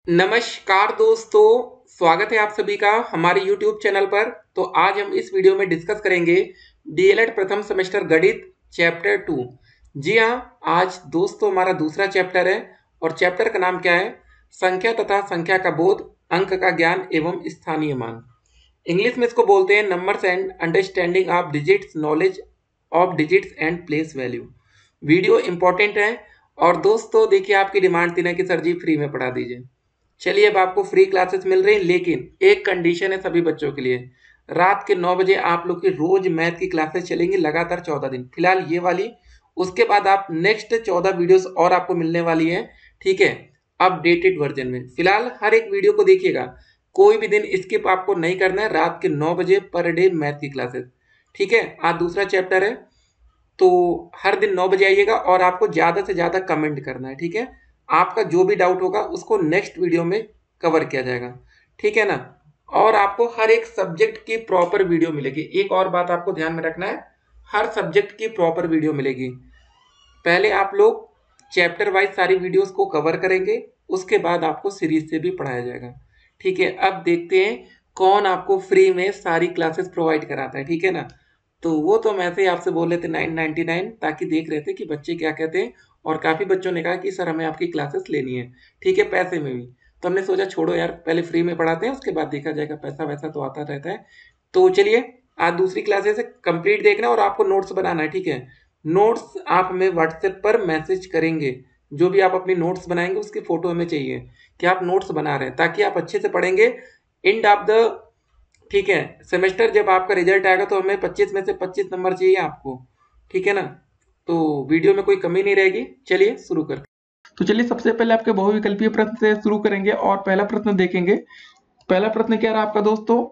नमस्कार दोस्तों, स्वागत है आप सभी का हमारे YouTube चैनल पर। तो आज हम इस वीडियो में डिस्कस करेंगे डीएलएड प्रथम सेमेस्टर गणित चैप्टर 2। जी हाँ, आज दोस्तों हमारा दूसरा चैप्टर है और चैप्टर का नाम क्या है? संख्या तथा संख्या का बोध, अंक का ज्ञान एवं स्थानीय मान। इंग्लिश में इसको बोलते हैं numbers and understanding of digits, knowledge of digits and place value. Video important है और दोस्तों देखिए, आपकी डिमांड थी ना कि सर जी फ्री में पढ़ा दीजिए। चलिए, अब आपको फ्री क्लासेस मिल रही हैं, लेकिन एक कंडीशन है सभी बच्चों के लिए। रात के 9 बजे आप लोग की रोज मैथ की क्लासेस चलेंगी लगातार 14 दिन। फिलहाल ये वाली, उसके बाद आप नेक्स्ट 14 वीडियोस और आपको मिलने वाली है, ठीक है, अपडेटेड वर्जन में। फिलहाल हर एक वीडियो को देखिएगा, कोई भी दिन स्किप आपको नहीं करना है। रात के 9 बजे पर डे मैथ की क्लासेस, ठीक है। आज दूसरा चैप्टर है, तो हर दिन 9 बजे आइएगा और आपको ज़्यादा से ज़्यादा कमेंट करना है, ठीक है। आपका जो भी डाउट होगा उसको नेक्स्ट वीडियो में कवर किया जाएगा, ठीक है ना। और आपको हर एक सब्जेक्ट की प्रॉपर वीडियो मिलेगी। एक और बात आपको ध्यान में रखना है, हर सब्जेक्ट की प्रॉपर वीडियो मिलेगी। पहले आप लोग चैप्टर वाइज सारी वीडियोस को कवर करेंगे, उसके बाद आपको सीरीज से भी पढ़ाया जाएगा, ठीक है। अब देखते हैं कौन आपको फ्री में सारी क्लासेस प्रोवाइड कराता है, ठीक है ना। तो वो तो हम ऐसे ही आपसे बोल रहे थे 999, ताकि देख रहे थे कि बच्चे क्या कहते हैं। और काफ़ी बच्चों ने कहा कि सर हमें आपकी क्लासेस लेनी है, ठीक है, पैसे में भी। तो हमने सोचा छोड़ो यार, पहले फ्री में पढ़ाते हैं, उसके बाद देखा जाएगा, पैसा वैसा तो आता रहता है। तो चलिए, आज दूसरी क्लासेस कंप्लीट देखना है और आपको नोट्स बनाना है, ठीक है। नोट्स आप हमें व्हाट्सएप पर मैसेज करेंगे। जो भी आप अपनी नोट्स बनाएंगे उसकी फोटो हमें चाहिए कि आप नोट्स बना रहे हैं, ताकि आप अच्छे से पढ़ेंगे। एंड ऑफ द, ठीक है, सेमेस्टर जब आपका रिजल्ट आएगा तो हमें 25 में से 25 नंबर चाहिए आपको, ठीक है ना। तो वीडियो में कोई कमी नहीं रहेगी। चलिए शुरू करते। तो चलिए, सबसे पहले आपके बहुविकल्पीय प्रश्न से शुरू करेंगे और पहला प्रश्न देखेंगे। पहला प्रश्न क्या रहा आपका दोस्तों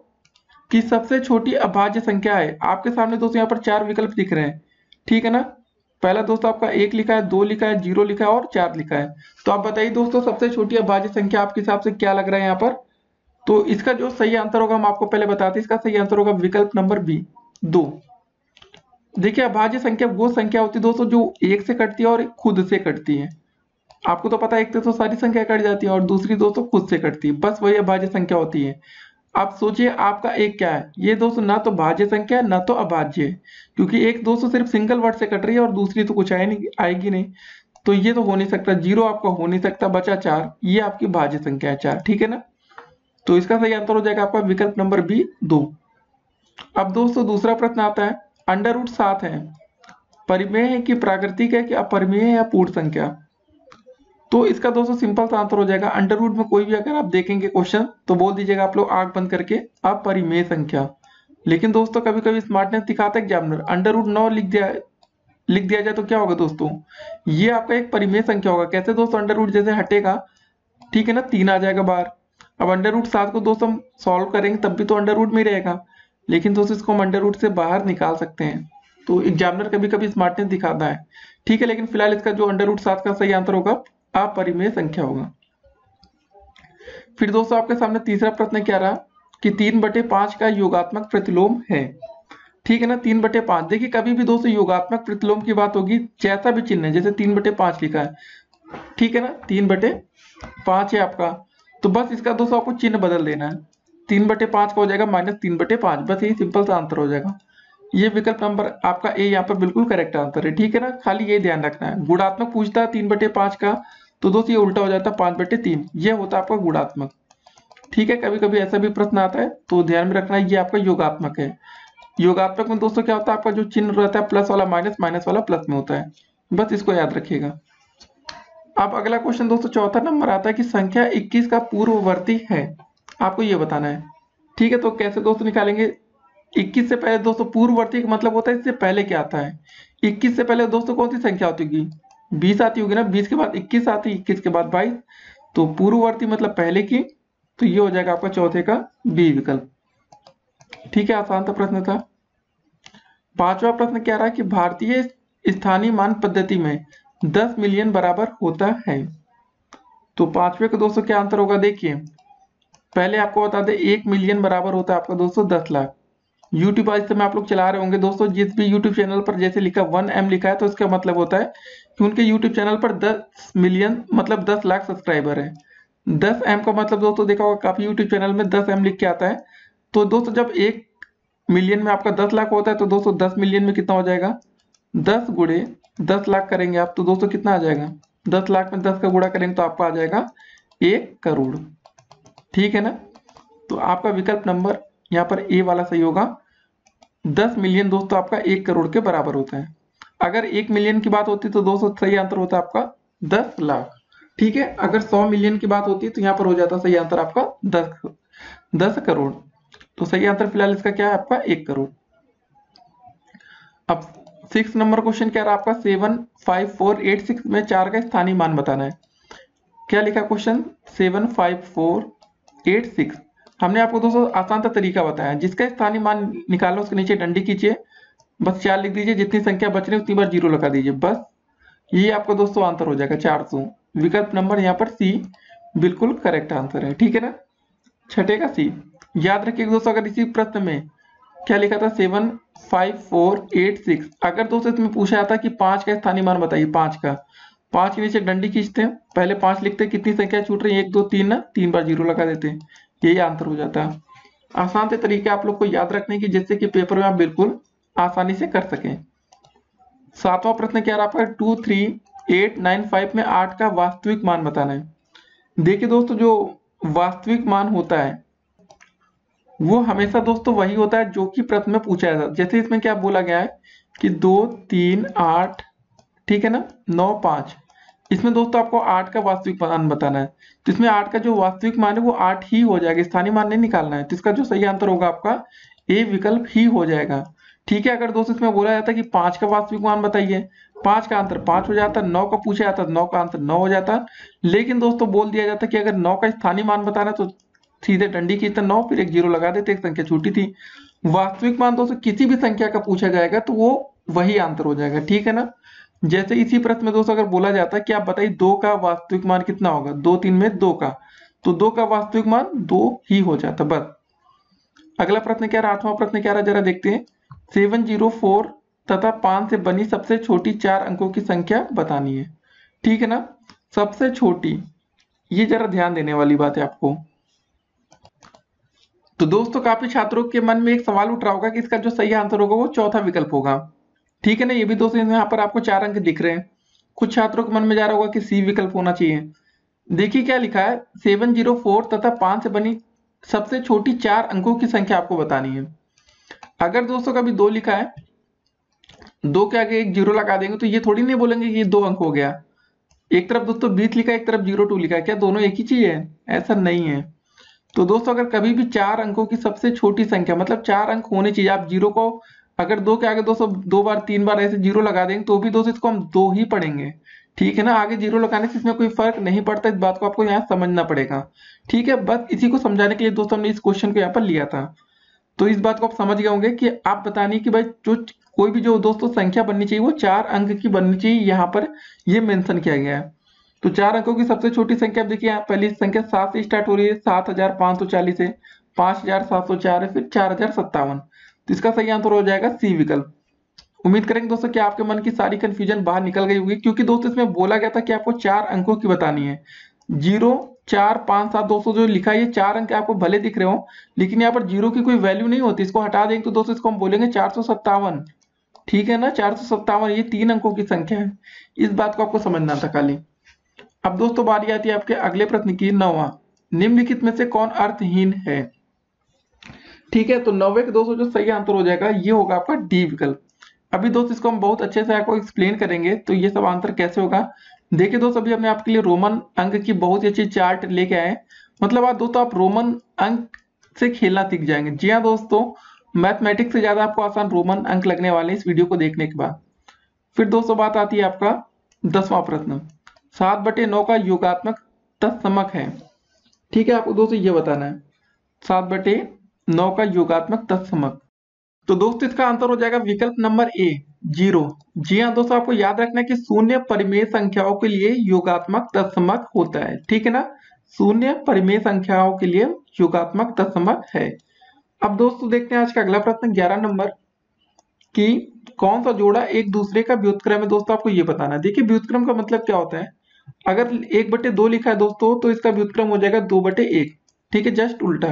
कि सबसे छोटी अभाज्य संख्या है। आपके सामने दोस्तों यहाँ पर 4 विकल्प दिख रहे हैं, ठीक है ना। पहला दोस्तों आपका 1 लिखा है, 2 लिखा है, 0 लिखा है और 4 लिखा है। तो आप बताइए दोस्तों, सबसे छोटी अभाज्य संख्या आपके हिसाब से क्या लग रहा है यहाँ पर? तो इसका जो सही आंसर होगा हम आपको पहले बताते हैं। इसका सही आंसर होगा विकल्प नंबर बी, 2। देखिए, अभाज्य संख्या वो संख्या होती है दोस्तों जो 1 से कटती है और खुद से कटती है। आपको तो पता है, एक तो सारी संख्या कट जाती है और दूसरी दोस्तों खुद से कटती है, बस वही अभाज्य संख्या होती है। आप सोचिए आपका एक क्या है, ये दोस्तों ना तो भाज्य संख्या है ना तो अभाज्य है, क्योंकि एक दोस्तों सिर्फ सिंगल वर्ड से कट रही है और दूसरी तो कुछ आएगी नहीं। तो ये तो हो नहीं सकता, 0 आपका हो नहीं सकता, बचा 4, ये आपकी भाज्य संख्या है 4, ठीक है ना। तो इसका सही आंसर हो जाएगा आपका विकल्प नंबर बी, 2। अब दोस्तों दूसरा प्रश्न आता है, अंडर रूट 7 है, परिमेय है कि प्राकृतिक है कि अपरिमेय है या पूर्ण संख्या? तो इसका दोस्तों सिंपल सा आंसर हो जाएगा, अंडर रूट में कोई भी अगर आप देखेंगे क्वेश्चन तो बोल दीजिएगा आप लोग आंख बंद करके अपरिमेय संख्या। लेकिन दोस्तों कभी कभी स्मार्टनेस दिखाता है एग्जामिनर, अंडर रूट 9 लिख दिया जाए तो क्या होगा दोस्तों, ये आपका एक परिमेय संख्या होगा। कैसे दोस्तों, अंडर रूट जैसे हटेगा, ठीक है ना, 3 आ जाएगा बाहर। अब अंडर रूट 7 को दोस्तों हम सॉल्व करेंगे तब भी तो अंडर रूट में ही रहेगा, लेकिन दोस्तों इसको हम अंडर रूट से बाहर निकाल सकते हैं। तो एग्जामिनर कभी कभी स्मार्टनेस दिखाता है, ठीक है। लेकिन फिलहाल इसका जो अंडर रूट 7 का सही आंसर होगा अपरिमेय संख्या होगा। फिर दोस्तों आपके सामने तीसरा प्रश्न क्या रहा कि 3/5 का योगात्मक प्रतिलोम है, ठीक है ना। 3/5, देखिए कभी भी दोस्तों योगात्मक प्रतिलोम की बात होगी, जैसा भी चिन्ह है, जैसे 3/5 लिखा है, ठीक है ना, 3/5 है आपका, तो बस इसका दोस्तों आपको चिन्ह बदल देना है। 3/5 का हो जाएगा -3/5, बस यही सिंपल सा आंसर हो जाएगा। ये विकल्प नंबर आपका ए यहाँ पर बिल्कुल करेक्ट आंसर है, ठीक है ना। खाली ये ध्यान रखना है, गुणात्मक पूछता है 3/5 का, तो दोस्तों ये उल्टा हो जाता है 5/3, ये होता है आपका गुणात्मक, ठीक है। कभी कभी ऐसा भी प्रश्न आता है तो ध्यान में रखना है, ये आपका योगात्मक है। योगात्मक में दोस्तों क्या होता है, आपका जो चिन्ह रहता है प्लस वाला माइनस, माइनस वाला प्लस में होता है, बस इसको याद रखिएगा। अब अगला क्वेश्चन दोस्तों चौथा नंबर आता है कि संख्या 21 का पूर्ववर्ती है, आपको ये बताना है, ठीक है। तो कैसे दोस्तों निकालेंगे, 21 से पहले दोस्तों पूर्ववर्ती का मतलब होता है इससे पहले क्या आता है। 21 से पहले दोस्तों कौन सी संख्या होती होगी, 20 आती होगी ना, 20 के बाद 21 आती, 21 के बाद 22, तो पूर्ववर्ती मतलब पहले की, तो ये हो जाएगा आपका चौथे का बी विकल्प, ठीक है। आसान सा प्रश्न था। पांचवा प्रश्न क्या रहा कि भारतीय स्थानीय मान पद्धति में 10 मिलियन बराबर होता है। तो पांचवे का दोस्तों क्या आंसर होगा, देखिए पहले आपको बता दें 1 मिलियन बराबर होता है आपका दोस्तों 10 लाख। यूट्यूब पर इस समय आप लोग चला रहे होंगे दोस्तों, जिस भी यूट्यूब चैनल पर जैसे लिखा 1M लिखा है, तो इसका मतलब होता है कि उनके यूट्यूब चैनल पर 10 मिलियन मतलब 10 लाख सब्सक्राइबर है। 10m का मतलब दोस्तों देखा होगा काफी यूट्यूब चैनल में 10m लिख के आता है। तो दोस्तों जब 1 मिलियन में आपका 10 लाख होता है तो दोस्तों 10 मिलियन में कितना हो जाएगा, 10 गुणे 10 लाख करेंगे आप तो दोस्तों कितना आ जाएगा, 10 लाख में 10 का गुणा करेंगे तो आपका आ जाएगा 1 करोड़। ठीक है ना। तो आपका विकल्प नंबर यहाँ पर ए वाला सही होगा। 10 मिलियन दोस्तों आपका 1 करोड़ के बराबर होता है। अगर 1 मिलियन की बात होती तो दोस्तों सही आंसर होता आपका 10 लाख। ठीक है, अगर 100 मिलियन की बात होती तो यहाँ पर हो जाता सही आंसर आपका 10 करोड़। तो सही आंसर फिलहाल इसका क्या है आपका 1 करोड़। अब 6 नंबर क्वेश्चन क्या रहा आपका, 75486 में 4 का स्थानीय मान बताना है। क्या लिखा क्वेश्चन, 75486। हमने आपको दोस्तों आसान सा तरीका बताया, जिसका स्थानीय मान निकालो उसके नीचे डंडी कीजिए, बस 4 लिख दीजिए, जितनी संख्या बच रही है उतनी बार 0 लगा दीजिए, बस ये आपका दोस्तों आंसर हो जाएगा 400। विकल्प नंबर यहाँ पर सी बिल्कुल करेक्ट आंसर है। ठीक है ना। छठे का सी। याद रखिएगा दोस्तों, अगर इसी प्रश्न में क्या लिखा था 75486, अगर दोस्तों इसमें पूछा जाता कि 5 का स्थानीय मान बताइए, 5 का, 5 के नीचे डंडी खींचते हैं, पहले 5 लिखते हैं, कितनी संख्या छूट रही है, 1 2 3 ना, 3 बार 0 लगा देते हैं, यही आंसर हो जाता है। आसान से तरीके आप लोग को याद रखने की, जिससे कि पेपर में आप बिल्कुल आसानी से कर सकें। 7वां प्रश्न क्या रहा आपका, 23895 में 8 का वास्तविक मान बताना है। देखिए दोस्तों, जो वास्तविक मान होता है वो हमेशा दोस्तों वही होता है जो कि प्रश्न में पूछा जाता है। जैसे इसमें क्या बोला गया है कि 2 3 8, ठीक है ना, 9 5, इसमें दोस्तों आपको 8 का वास्तविक मान बताना है। तो इसमें 8 का जो वास्तविक मान है वो 8 ही हो जाएगा, स्थानीय मान नहीं निकालना है। तो इसका जो सही आंसर होगा आपका ए विकल्प ही हो जाएगा। ठीक है, अगर दोस्तों इसमें बोला जाता है कि 5 का वास्तविक मान बताइए, 5 का आंसर 5 हो जाता, 9 का पूछा जाता 9 का आंसर 9 हो जाता। लेकिन दोस्तों बोल दिया जाता कि अगर 9 का स्थानीय मान बताना तो सीधे डंडी खींचते 9, फिर एक 0 लगा देते, एक संख्या छूटी थी। वास्तविक मान दोस्तों किसी भी संख्या का पूछा जाएगा तो वो वही आंसर हो जाएगा। ठीक है ना। जैसे इसी प्रश्न में दोस्तों अगर बोला जाता है कि आप बताइए 2 का वास्तविक मान कितना होगा, 2 3 में 2 का, तो 2 का वास्तविक मान 2 ही हो जाता बस। अगला प्रश्न क्या रहा, 8वां प्रश्न क्या रहा, जरा देखते हैं। 704 तथा 5 से बनी सबसे छोटी 4 अंकों की संख्या बतानी है। ठीक है ना। सबसे छोटी, ये जरा ध्यान देने वाली बात है आपको। तो दोस्तों काफी छात्रों के मन में एक सवाल उठ रहा होगा कि इसका जो सही आंसर होगा वो चौथा विकल्प होगा। ठीक है ना। ये भी दोस्तों यहाँ पर आपको 4 अंक दिख रहे हैं। कुछ छात्रों के मन में जा रहा होगा कि सी विकल्प होना चाहिए। देखिए क्या लिखा है, 704 तथा 5 से बनी सबसे छोटी 4 अंकों की संख्या आपको बतानी है। अगर दोस्तों कभी 2 लिखा है, 2 के आगे एक 0 लगा देंगे तो ये थोड़ी नहीं बोलेंगे कि ये 2 अंक हो गया। एक तरफ दोस्तों 20 लिखा है, एक तरफ 02 लिखा है, क्या दोनों एक ही चीज है? ऐसा नहीं है। तो दोस्तों अगर कभी भी 4 अंकों की सबसे छोटी संख्या, मतलब 4 अंक होने चाहिए, आप 0 को अगर 2 के आगे दोस्तों 2 बार 3 बार ऐसे 0 लगा देंगे तो भी दोस्तों इसको हम 2 ही पढ़ेंगे। ठीक है ना। आगे 0 लगाने से इसमें कोई फर्क नहीं पड़ता, इस बात को आपको यहाँ समझना पड़ेगा। ठीक है, बस इसी को समझाने के लिए दोस्तों हमने इस क्वेश्चन को यहाँ पर लिया था। तो इस बात को आप समझ गए होंगे कि आप बताने की भाई जो कोई भी जो दोस्तों संख्या बननी चाहिए वो 4 अंक की बननी चाहिए, यहाँ पर ये मेंशन किया गया है। तो 4 अंकों की सबसे छोटी संख्या आप देखिए, पहली संख्या 7 से स्टार्ट हो रही है, 7540 है, 5704 है, फिर 4057। तो इसका सही आंसर हो जाएगा सी विकल्प। उम्मीद करेंगे दोस्तों कि आपके मन की सारी कंफ्यूजन बाहर निकल गई होगी, क्योंकि दोस्तों इसमें बोला गया था कि आपको 4 अंकों की बतानी है। 0 4 5 7 दोस्तों जो लिखा है ये 4 अंक आपको भले दिख रहे हो, लेकिन यहाँ पर 0 की कोई वैल्यू नहीं होती। इसको हटा देंगे तो दोस्तों इसको हम बोलेंगे 457। ठीक है ना, 457 ये 3 अंकों की संख्या है। इस बात को आपको समझना था खाली। अब दोस्तों बारी आती है आपके अगले प्रश्न की, 9वां। निम्नलिखित में से कौन अर्थहीन है? ठीक है, तो 9वें के दोस्तों जो सही आंसर हो जाएगा ये होगा आपका डी विकल्प। अभी दोस्तों इसको हम बहुत अच्छे से आपको एक्सप्लेन करेंगे तो ये सब आंसर कैसे होगा। देखिए दोस्तों अभी हमने आपके लिए रोमन अंक की बहुत ही अच्छी चार्ट लेके आए, मतलब आज दोस्तों आप रोमन अंक से खेलना सीख जाएंगे। जी हाँ दोस्तों, मैथमेटिक्स से ज्यादा आपको आसान रोमन अंक लगने वाले हैं इस वीडियो को देखने के बाद। फिर दोस्तों बात आती है आपका 10वां प्रश्न, 7/9 का योगात्मक तत्समक है। ठीक है, आपको दोस्तों ये बताना है 7/9 का योगात्मक तत्समक। तो दोस्तों इसका आंसर हो जाएगा विकल्प नंबर ए 0। जी हाँ दोस्तों, आपको याद रखना है कि शून्य परिमेय संख्याओं के लिए योगात्मक तत्समक होता है। ठीक है ना, शून्य परिमेय संख्याओं के लिए योगात्मक तत्समक है। अब दोस्तों देखते हैं आज का अगला प्रश्न 11 नंबर की, कौन सा जोड़ा एक दूसरे का व्युत्क्रम है। दोस्तों आपको ये बताना है। देखिए व्युत्क्रम का मतलब क्या होता है, अगर 1/2 लिखा है दोस्तों तो इसका व्युत्क्रम हो जाएगा 2/1। ठीक है, जस्ट उल्टा।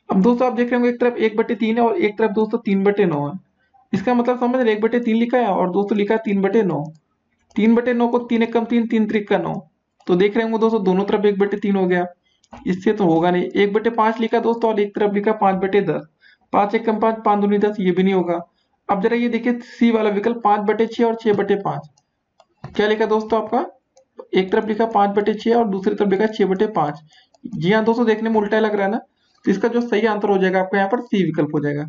अब दोस्तों आप देख रहे होंगे एक तरफ 1/3 है और एक तरफ दोस्तों 3/9 है। इसका मतलब समझ रहे 1/3 लिखा है और दोस्तों लिखा है 3/9। 3/9 को 3 एकम 3, 3 त्रिक 9। तो देख रहे होंगे दोस्तों दोनों तरफ 1/3 हो गया। इससे तो होगा नहीं। 1/5 लिखा दोस्तों और एक तरफ लिखा 5/10। 5 एकम 5, 5 दूनी 10, ये भी नहीं होगा। अब जरा ये देखिए सी वाला विकल्प 5/6 और 6/5। क्या लिखा दोस्तों आपका, एक तरफ लिखा 5/6 और दूसरी तरफ लिखा 6/5। जी हाँ दोस्तों, देखने में उल्टा लग रहा है ना। तो इसका जो सही आंसर हो जाएगा आपका यहाँ पर सी विकल्प हो जाएगा,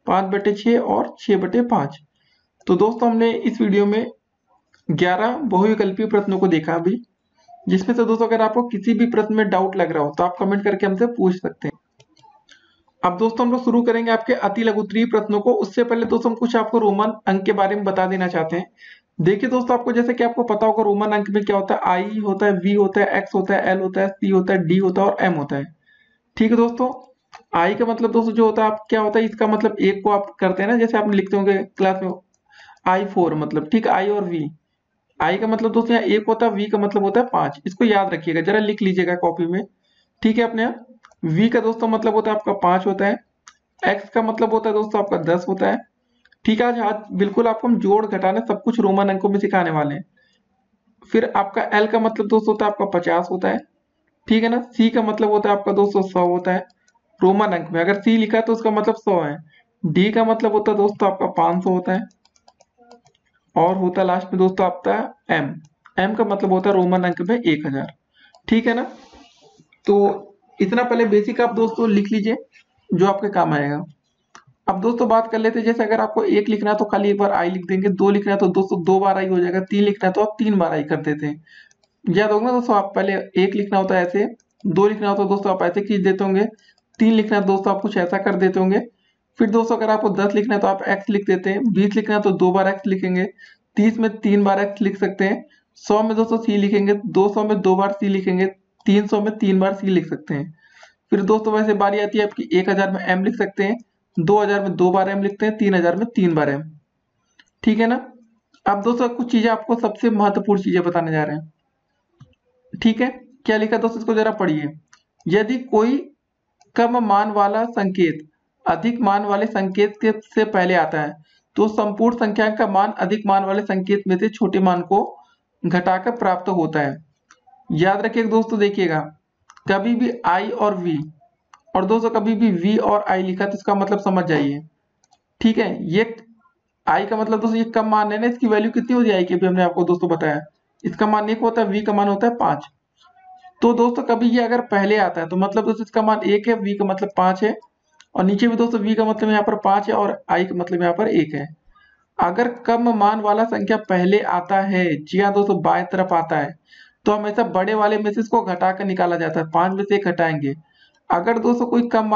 5/6 और 6/5। तो दोस्तों हमने इस वीडियो में 11 बहुविकल्पीय प्रश्नों को देखा अभी, जिसमें से दोस्तों अगर आपको किसी भी प्रश्न में डाउट लग रहा हो तो आप कमेंट करके हमसे पूछ सकते हैं। अब दोस्तों हम लोग शुरू करेंगे आपके अति लघुत्तरीय प्रश्नों को। उससे पहले दोस्तों हम कुछ आपको रोमन अंक के बारे में बता देना चाहते हैं। देखिए दोस्तों, आपको जैसे कि आपको पता होगा रोमन अंक में क्या होता है, आई होता है, वी होता है, एक्स होता है, एल होता है, सी होता है, डी होता है और एम होता है। ठीक है दोस्तों, आई का मतलब दोस्तों जो होता है आप क्या होता है, इसका मतलब एक को आप करते हैं ना, जैसे आप लिखते होंगे क्लास में I4 मतलब, ठीक, आई और वी। आई का मतलब दोस्तों यहाँ एक होता है, वी का मतलब होता है 5। इसको याद रखिएगा, जरा लिख लीजिएगा कॉपी में। ठीक है अपने यहाँ वी का दोस्तों मतलब होता है आपका 5 होता है। एक्स का मतलब होता है दोस्तों आपका 10 होता है। ठीक है, आज बिल्कुल आपको हम जोड़ घटाना सब कुछ रोमन अंकों में सिखाने वाले हैं। फिर आपका एल का मतलब दोस्तों होता है आपका 50 होता है। ठीक है ना, सी का मतलब होता है आपका दोस्तों 100 होता है। रोमन अंक में अगर सी लिखा है तो उसका मतलब 100 है। डी का मतलब होता है दोस्तों आपका 500 होता है। और होता है लास्ट में दोस्तों आपका एम। एम का मतलब होता है रोमन अंक में 1000। ठीक है ना, तो इतना पहले बेसिक आप दोस्तों लिख लीजिए जो आपके काम आएगा। अब दोस्तों बात कर लेते हैं, जैसे अगर आपको 1 लिखना है तो खाली एक बार आई लिख देंगे, 2 लिखना है तो दोस्तों 2 बार आई हो जाएगा, 3 लिखना है तो आप 3 बार आई कर देते हैं। याद होगा दोस्तों, आप पहले 1 लिखना होता है ऐसे, 2 लिखना होता है दोस्तों आप ऐसे खींच देते होंगे, 3 लिखना है दोस्तों आप कुछ ऐसा कर देते होंगे। फिर दोस्तों अगर आपको 10 लिखना है तो आप एक्स लिख देते हैं, 20 लिखना है तो 2 बार एक्स लिखेंगे, 30 में 3 बार एक्स लिख सकते हैं, 100 में दोस्तों सी लिखेंगे, 200 में 2 बार सी लिखेंगे, 300 में 3 बार सी लिख सकते हैं। फिर दोस्तों वैसे बारी आती है आपकी 1000 में एम लिख सकते हैं, 2000 में 2 बार एम लिखते हैं, 3000 में 3 बार एम। ठीक है ना। अब दोस्तों कुछ चीजें आपको सबसे महत्वपूर्ण चीजें बताने जा रहे हैं। ठीक है, क्या लिखा दोस्तों, इसको जरा पढ़िए। यदि कोई कम मान वाला संकेत अधिक मान वाले संकेत के से पहले आता है तो संपूर्ण संख्या का मान अधिक मान वाले संकेत में से छोटे मान को घटाकर प्राप्त होता है। याद रखिएगा दोस्तों, देखिएगा कभी भी आई और वी, और दोस्तों कभी भी वी और आई लिखा तो इसका मतलब समझ जाइए। ठीक है, ये आई का मतलब दोस्तों ये कम मान है ना, इसकी वैल्यू कितनी हो जाएगी अभी हमने आपको दोस्तों बताया। इसका मान 1 होता है, वी का मान होता है 5। तो दोस्तों कभी ये अगर पहले आता है तो मतलब दोस्तों इसका मान 1 है, वी का मतलब 5 है, और नीचे भी दोस्तों वी का मतलब यहाँ पर 5 है और आई का मतलब यहाँ पर 1 है। अगर कम मान वाला संख्या पहले आता है, जी हाँ दोस्तों बाएं तरफ आता है, तो हमेशा बड़े वाले में से इसको घटा कर निकाला जाता है, 5 में से 1 घटाएंगे। अगर दोस्तों कोई कम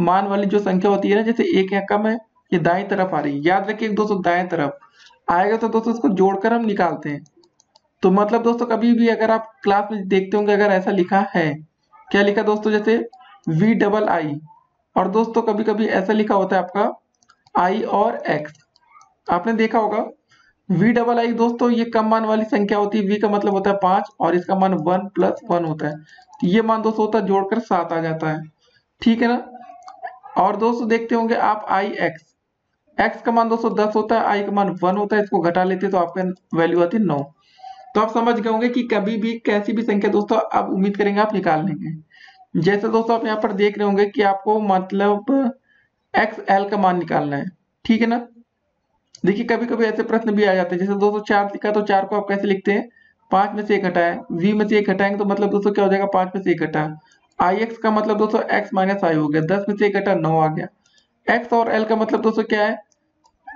मान वाली जो संख्या होती है ना, जैसे 1 यहाँ कम है, ये दाएं तरफ आ रही है, याद रखिए दोस्तों दाएं तरफ आएगा तो दोस्तों इसको जोड़कर हम निकालते हैं। तो मतलब दोस्तों कभी भी अगर आप क्लास में देखते होंगे अगर ऐसा लिखा है, क्या लिखा दोस्तों, जैसे वी डबल आई, और दोस्तों कभी कभी ऐसा लिखा होता है आपका आई और एक्स, आपने देखा होगा। वी डबल आई दोस्तों ये कम मान वाली संख्या होती है, वी का मतलब होता है 5 और इसका मान 1 + 1 होता है, तो ये मान दोस्तों होता है जोड़कर 7 आ जाता है। ठीक है ना। और दोस्तों देखते होंगे आप आई एक्स, एक्स का मान दोस्तों 10 होता है, आई का मान 1 होता है, इसको घटा लेते तो आपका वैल्यू आती है 9। तो आप समझ गए होंगे कि कभी भी कैसी भी संख्या दोस्तों आप उम्मीद करेंगे आप निकाल लेंगे। जैसे दोस्तों आप यहाँ पर देख रहे होंगे कि आपको मतलब एक्स एल का मान निकालना है। ठीक है ना। देखिए कभी कभी ऐसे प्रश्न भी आ जाते हैं, जैसे दोस्तों 4 लिखा तो 4 को आप कैसे लिखते हैं, 5 में से 1 घटाए, वी में से 1 घटाएंगे तो मतलब दोस्तों क्या हो जाएगा, 5 में से 1 घटा। आई एक्स का मतलब दोस्तों एक्स माइनस आई हो गया, 10 में से 1 घटा 9 आ गया। एक्स और एल का मतलब दोस्तों क्या है,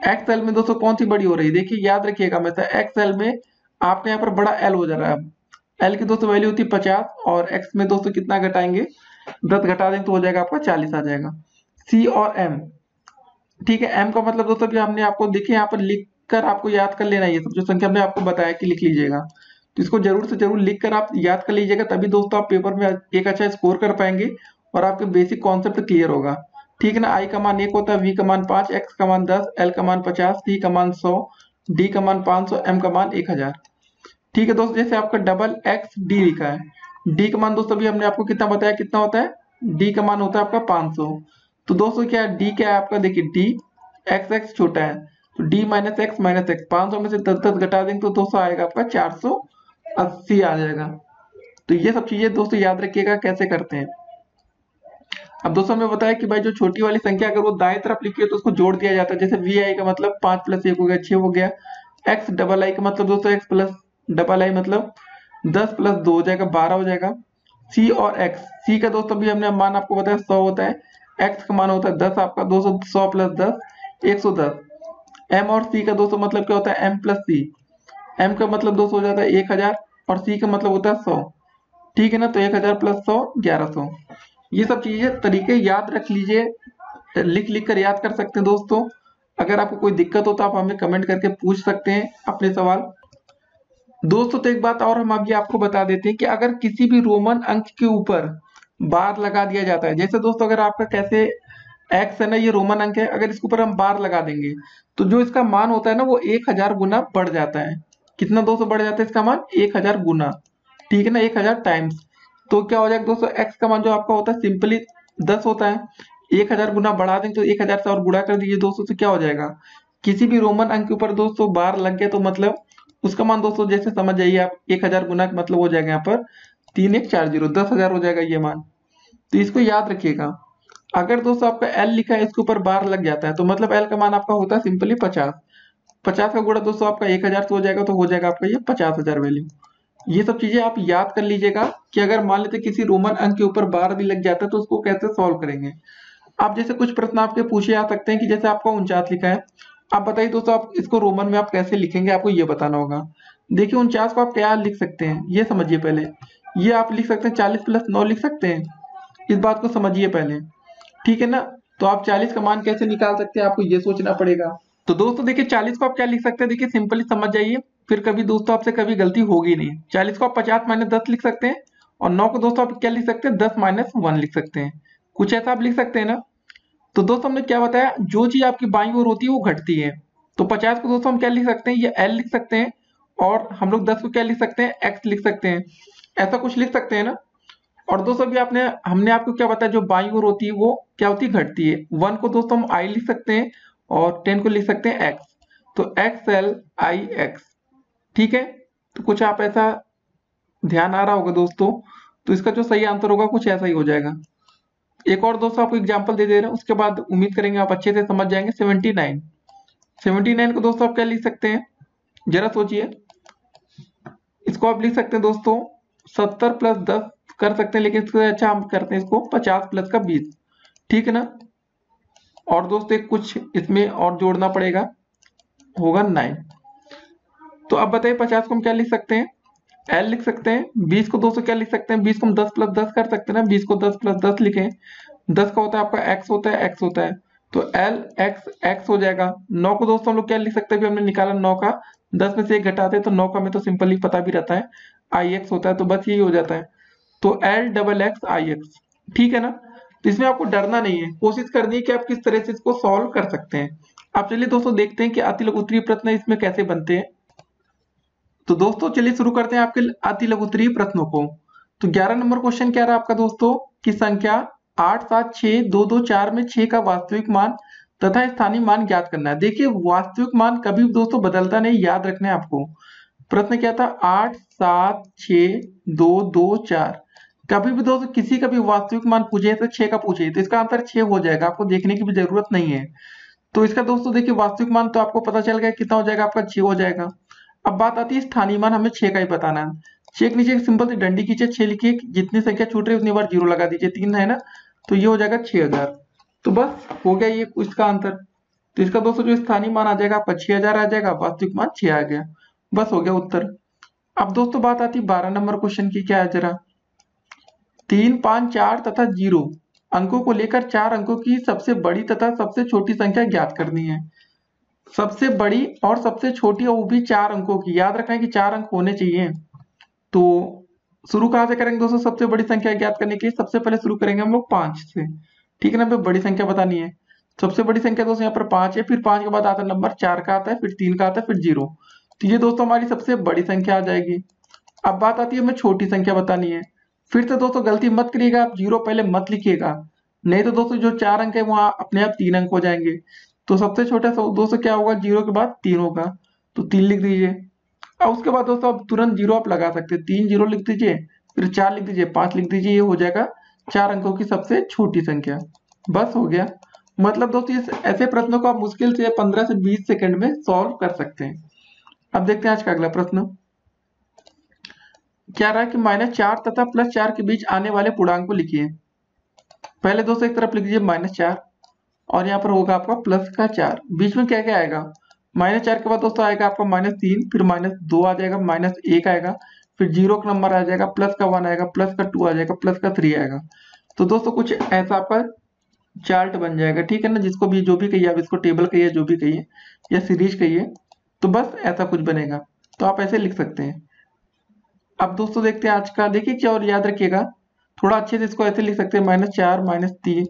एक्स एल में दोस्तों कौन सी बड़ी हो रही है, देखिए याद रखिएगा हमेशा एक्स एल में आपने यहाँ पर बड़ा एल हो जा रहा है। एल की दोस्तों वैल्यू होती है 50 और एक्स में दोस्तों कितना घटाएंगे, 10 घटा देंगे तो हो जाएगा आपका 40 आ जाएगा। सी और एम, ठीक है, एम का मतलब दोस्तों भी हमने आपको देखिए यहाँ पर लिख कर आपको याद कर लेना है, ये सब जो संख्या हमने आपको बताया कि लिख लीजिएगा, तो इसको जरूर से जरूर लिख कर आप याद कर लीजिएगा, तभी दोस्तों आप पेपर में एक अच्छा स्कोर कर पाएंगे और आपके बेसिक कॉन्सेप्ट क्लियर होगा। ठीक है ना। आई का मान 1 होता है, वी का मान 5, एक्स का मान 10, एल का मान 50, सी का मान 100, डी का मान 500, एम का मान 1000। ठीक है दोस्तों, जैसे आपका डबल एक्स डी लिखा है, डी का मान दोस्तों अभी हमने आपको कितना बताया, कितना होता है, डी का मान होता है आपका 500। तो दोस्तों क्या है, डी क्या है आपका, देखिए डी एक्स एक्स छोटा है, तो डी माइनस एक्स 500 में से 10 घटा देंगे तो दोस्तों आएगा आपका 480 आ जाएगा। तो ये सब चीजें दोस्तों याद रखिएगा कैसे करते हैं। अब दोस्तों हमने बताया कि भाई जो छोटी वाली संख्या अगर वो दाएं तरफ लिखी है तो उसको जोड़ दिया जाता है, जैसे वी आई का मतलब 5 प्लस 1 हो गया 6 हो गया, एक्स डबल आई का मतलब दोस्तों एक्स प्लस डबल आई मतलब 10 प्लस 2 हो जाएगा 12 हो जाएगा। सी और एक्स, सी का दोस्तों भी हमने मान आपको बताया 100 होता है, एक्स का मान होता है 10 आपका 200, 100 प्लस 10 110। एम और सी का दोस्तों मतलब क्या होता है, एम प्लस सी, एम का मतलब दोस्तों हो जाता है 1000 और सी का मतलब होता है 100। ठीक है ना, तो 1000 प्लस 100 1100। ये सब चीजें तरीके याद रख लीजिए, लिख लिख कर याद कर सकते हैं दोस्तों। अगर आपको कोई दिक्कत हो तो आप हमें कमेंट करके पूछ सकते हैं अपने सवाल। दोस्तों तो एक बात और हम अभी आपको बता देते हैं कि अगर किसी भी रोमन अंक के ऊपर बार लगा दिया जाता है, जैसे दोस्तों अगर आपका कैसे एक्स है ना, ये रोमन अंक है, अगर इसके ऊपर हम बार लगा देंगे तो जो इसका मान होता है ना वो 1000 गुना बढ़ जाता है। कितना दोस्तों बढ़ जाता है इसका मान, 1000 गुना। ठीक है ना, 1000 टाइम्स। तो क्या हो जाएगा दोस्तों, एक्स का मान जो आपका होता है सिंपली 10 होता है, 1000 गुना बढ़ा देंगे तो 1000 से और गुणा कर दीजिए दोस्तों, तो क्या हो जाएगा, किसी भी रोमन अंक के ऊपर दोस्तों बार लग गया तो मतलब उसका मान दोस्तों जैसे समझ जाइए आप, 1000 गुना का मतलब हो जाएगा यहाँ पर 3140, 10,000 हो जाएगा ये मान। तो इसको याद रखिएगा। अगर दोस्तों आपका एल लिखा है इसके ऊपर बार लग जाता है तो मतलब एल का मान आपका होता है सिंपली 50, 50 का गुणा दोस्तों आपका 1000 से हो जाएगा तो हो जाएगा आपका ये 50,000 वैल्यू। ये सब चीजें आप याद कर लीजिएगा कि अगर मान लेते किसी रोमन अंक के ऊपर बार भी लग जाता है तो उसको कैसे सॉल्व करेंगे। आप जैसे कुछ प्रश्न आपके पूछे जा सकते हैं कि जैसे आपका 49 लिखा है, आप बताइए दोस्तों आप इसको रोमन में आप कैसे लिखेंगे, आपको ये बताना होगा। देखिए 49 को आप क्या लिख सकते हैं ये समझिए पहले, ये आप लिख सकते हैं 40 प्लस 9 लिख सकते हैं, इस बात को समझिए पहले। ठीक है ना, तो आप 40 का मान कैसे निकाल सकते हैं आपको ये सोचना पड़ेगा। तो दोस्तों देखिए 40 को आप क्या लिख सकते हैं, देखिए सिंपली समझ जाइए, फिर कभी दोस्तों आपसे कभी गलती होगी नहीं। 40 को आप 50 माइनस 10 लिख सकते हैं, और 9 को दोस्तों आप क्या लिख सकते हैं, 10 माइनस 1 लिख सकते हैं, कुछ ऐसा आप लिख सकते हैं ना। तो दोस्तों हमने क्या बताया, जो चीज आपकी बाईं ओर होती है वो घटती है। तो 50 को दोस्तों हम क्या लिख सकते हैं, ये एल लिख सकते हैं, और हम लोग 10 को क्या लिख सकते हैं, एक्स लिख सकते हैं, ऐसा कुछ लिख सकते हैं ना। और दोस्तों भी आपने हमने आपको क्या बताया, जो बाईं ओर होती है वो क्या होती है, घटती है। 1 को दोस्तों हम आई लिख सकते हैं और 10 को लिख सकते हैं एक्स, तो एक्स एल आई एक्स। ठीक है, तो कुछ आप ऐसा ध्यान आ रहा होगा दोस्तों। तो इसका जो सही आंसर होगा कुछ ऐसा ही हो जाएगा। एक और दोस्तों आपको एग्जांपल दे रहे हैं, उसके बाद उम्मीद करेंगे आप अच्छे से समझ जाएंगे। 79, 79 को दोस्तों आप क्या लिख सकते हैं, जरा सोचिए। इसको आप लिख सकते हैं दोस्तों 70 प्लस 10 कर सकते हैं, लेकिन इससे अच्छा हम करते हैं इसको 50 प्लस का 20। ठीक है ना, और दोस्तों एक कुछ इसमें और जोड़ना पड़ेगा, होगा 9। तो अब बताइए 50 को हम क्या लिख सकते हैं, एल लिख सकते हैं। 20 को दोस्तों क्या लिख सकते हैं, 20 को हम 10 प्लस 10 कर सकते हैं ना, 20 को 10 प्लस 10 लिखें, 10 का होता है आपका एक्स होता है, एक्स होता है, तो एल एक्स एक्स हो जाएगा। 9 को दोस्तों हम लोग क्या लिख सकते हैं, हमने निकाला 9 का 10 में से 1 घटाते हैं तो 9 का हमें तो सिंपली पता भी रहता है आई एक्स होता है, तो बस यही हो जाता है, तो एल डबल एक्स आई एक्स। ठीक है ना, तो इसमें आपको डरना नहीं है, कोशिश करनी है कि आप किस तरह से इसको सॉल्व कर सकते हैं। आप चलिए दोस्तों देखते हैं कि अति लघु उत्तरीय प्रश्न इसमें कैसे बनते हैं। तो दोस्तों चलिए शुरू करते हैं आपके अति लघु उत्तरीय प्रश्नों को। तो 11 नंबर क्वेश्चन क्या रहा आपका दोस्तों, कि संख्या 8 7 6 2 2 4 में 6 का वास्तविक मान तथा स्थानीय मान ज्ञात करना है। देखिए वास्तविक मान कभी भी दोस्तों बदलता नहीं, याद रखना है आपको। प्रश्न क्या था, 8 7 6 2 2 4, कभी भी दोस्तों किसी का भी वास्तविक मान पूछे तो 6 का पूछे तो इसका आंसर 6 हो जाएगा, आपको देखने की भी जरूरत नहीं है। तो इसका दोस्तों देखिए वास्तविक मान तो आपको पता चल गया कितना हो जाएगा, आपका 6 हो जाएगा। अब बात आती है स्थानीय मान, हमें 6 का ही बताना है। 6 के नीचे सिंपल सी डंडी खींचे, 6 लिखिए, जितनी संख्या छूट रही है उतनी बार जीरो लगा दीजिए, 3 है ना, तो ये हो जाएगा 6000। तो बस हो गया ये इसका आंसर। तो इसका दोस्तों जो स्थानीय मान आ जाएगा आपका 6000 आ जाएगा, वास्तविक मान 6 आ गया, बस हो गया उत्तर। अब दोस्तों बात आती है 12 नंबर क्वेश्चन की, क्या है जरा, 3 5 4 तथा 0 अंकों को लेकर 4 अंकों की सबसे बड़ी तथा सबसे छोटी संख्या ज्ञात करनी है। सबसे बड़ी और सबसे छोटी, और वो भी 4 अंकों की, याद रखना है कि 4 अंक होने चाहिए। तो शुरू कहां से करेंगे दोस्तों, सबसे बड़ी संख्या ज्ञात करने के लिए सबसे पहले शुरू करेंगे हम लोग 5 से। ठीक है ना, हमें बड़ी संख्या बतानी है। सबसे बड़ी संख्या दोस्तों यहाँ पर 5 है, फिर 5 के बाद आता है नंबर 4 का आता है, फिर 3 का आता है, फिर 0। तो ये दोस्तों हमारी सबसे बड़ी संख्या आ जाएगी। अब बात आती है हमें छोटी संख्या बतानी है। फिर से दोस्तों गलती मत करिएगा, आप जीरो पहले मत लिखिएगा, नहीं तो दोस्तों जो 4 अंक है वहां अपने आप 3 अंक हो जाएंगे। तो सबसे छोटा दोस्तों क्या होगा, जीरो के बाद 3 होगा, तो 3 लिख दीजिए। अब उसके बाद दोस्तों अब तुरंत जीरो आप लगा सकते हैं, 3 जीरो लिख दीजिए, फिर 4 लिख दीजिए, 5 लिख दीजिए, ये हो जाएगा 4 अंकों की सबसे छोटी संख्या। बस हो गया। मतलब दोस्तों इस ऐसे प्रश्नों को आप मुश्किल से 15 से 20 सेकंड में सॉल्व कर सकते हैं। अब देखते हैं आज का अगला प्रश्न क्या रहा कि -4 तथा +4 के बीच आने वाले पूर्णांक को लिखिए। पहले दोस्तों एक तरफ लिख दीजिए -4 और यहाँ पर होगा आपका प्लस का 4, बीच में क्या क्या आएगा, -4 के बाद दोस्तों आएगा आपका -3, फिर -2 आ जाएगा, -1 आएगा, फिर जीरो का नंबर आ जाएगा, प्लस का 1 आएगा, प्लस का 2 आ जाएगा, प्लस का 3 आएगा। तो दोस्तों कुछ ऐसा आपका चार्ट बन जाएगा, ठीक है ना, जिसको भी जो भी कहिए आप, इसको टेबल कहिए, जो भी कहिए, या सीरीज कहिए, तो बस ऐसा कुछ बनेगा। तो आप ऐसे लिख सकते हैं। अब दोस्तों देखते हैं आज का, देखिए क्या और याद रखिएगा, थोड़ा अच्छे से इसको ऐसे लिख सकते हैं, -4, -3,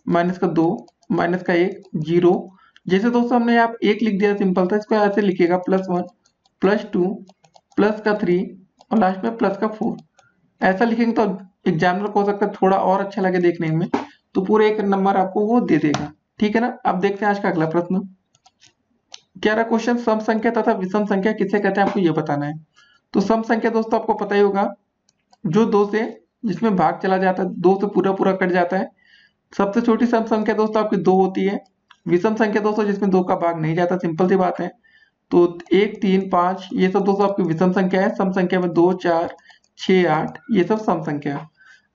-2, -1, 0। जैसे दोस्तों हमने यहाँ एक लिख दिया सिंपल था, इसको ऐसे लिखिएगा +1, +2, +3 और लास्ट में +4। ऐसा लिखेंगे तो एग्जामिनर को हो सकता है थोड़ा और अच्छा लगे देखने में, तो पूरे एक नंबर आपको वो दे देगा, ठीक है ना। अब देखते हैं आज का अगला प्रश्न क्या रहा, क्वेश्चन सम संख्या तथा विषम संख्या किसे कहते हैं, आपको ये बताना है। तो सम संख्या दोस्तों आपको पता ही होगा, जो दो से जिसमें भाग चला जाता है, दो से पूरा पूरा कट जाता है। सबसे छोटी सम संख्या दोस्तों आपकी 2 होती है। विषम संख्या दोस्तों जिसमें 2 का भाग नहीं जाता, सिंपल सी बात है। तो 1, 3, 5 ये सब दोस्तों आपकी विषम संख्या है। सम संख्या में 2, 4, 6, 8 ये सब सम संख्या।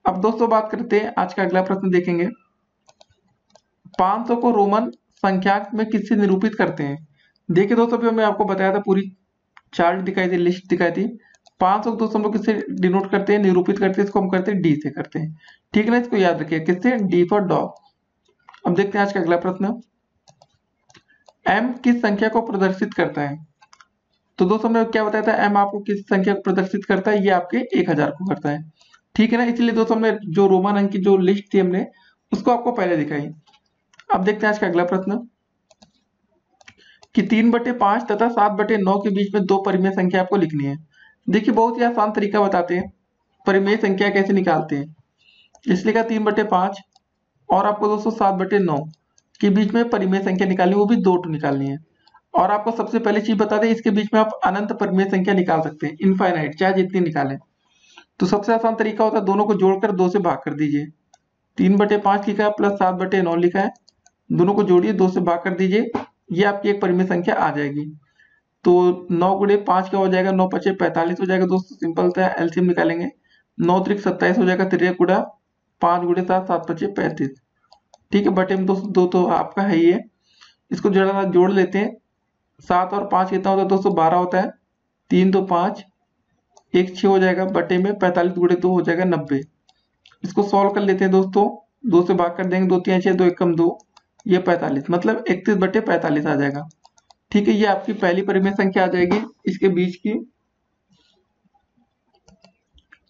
अब दोस्तों बात करते हैं आज का अगला प्रश्न देखेंगे, 500 को रोमन संख्या में किससे निरूपित करते हैं। देखिए दोस्तों अभी मैंने आपको बताया था, पूरी चार्ट दिखाई थी, लिस्ट दिखाई थी। 500 को दोस्तों हम लोग किससे डिनोट करते हैं, निरूपित करते हैं, इसको हम करते हैं डी से करते हैं, ठीक है ना। इसको याद रखिए, किससे, डी फॉर डॉग। अब देखते हैं आज का अगला प्रश्न, एम किस संख्या को प्रदर्शित करता है। तो दोस्तों हमने क्या बताया था, एम आपको किस संख्या को प्रदर्शित करता है, ये आपके 1000 को करता है, ठीक है ना। इसलिए दोस्तों हमने जो रोमन अंक की जो लिस्ट थी हमने उसको आपको पहले दिखाई। अब देखते हैं आज का अगला प्रश्न कि 3/5 तथा 7/9 के बीच में दो परिमेय संख्या आपको लिखनी है। देखिए बहुत ही आसान तरीका बताते हैं, परिमेय संख्या कैसे निकालते हैं। इसलिए का 3/5 और आपको दोस्तों 7/9 के बीच में परिमेय संख्या निकालनी, वो भी 2 निकालनी है। और आपको सबसे पहले चीज बता दें, इसके बीच में आप अनंत परिमेय संख्या निकाल सकते हैं, इनफाइनाइट, चाहे जितनी निकालें। तो सबसे आसान तरीका होता है दोनों को जोड़कर 2 से भाग कर दीजिए। 3/5 लिखा है प्लस 7/9 लिखा है, दोनों को जोड़िए, 2 से भाग कर दीजिए, ये आपकी एक परिमेय संख्या आ जाएगी। तो 9 गुणे 5 क्या हो जाएगा, 9 × 5 = 45 हो जाएगा दोस्तों, सिंपल था, एलसीएम निकालेंगे, 9 × 3 = 27 हो जाएगा, 3 गुणा 5 × 7 7 × 5 = 35, ठीक है। बटे में दोस्तों 2 तो आपका है ही है, इसको जरा जोड़ लेते हैं। 7 और 5 कितना होता है दोस्तों, 12 होता है, 3 2 5 1 6 हो जाएगा, बटे में 45 × 2 हो जाएगा 90। इसको सॉल्व कर लेते हैं दोस्तों, 2 से भाग कर देंगे, 2 3 6 2 1 कम 2, ये 45, मतलब 31/45 आ जाएगा, ठीक है। ये आपकी पहली परिमेय संख्या आ जाएगी इसके बीच की।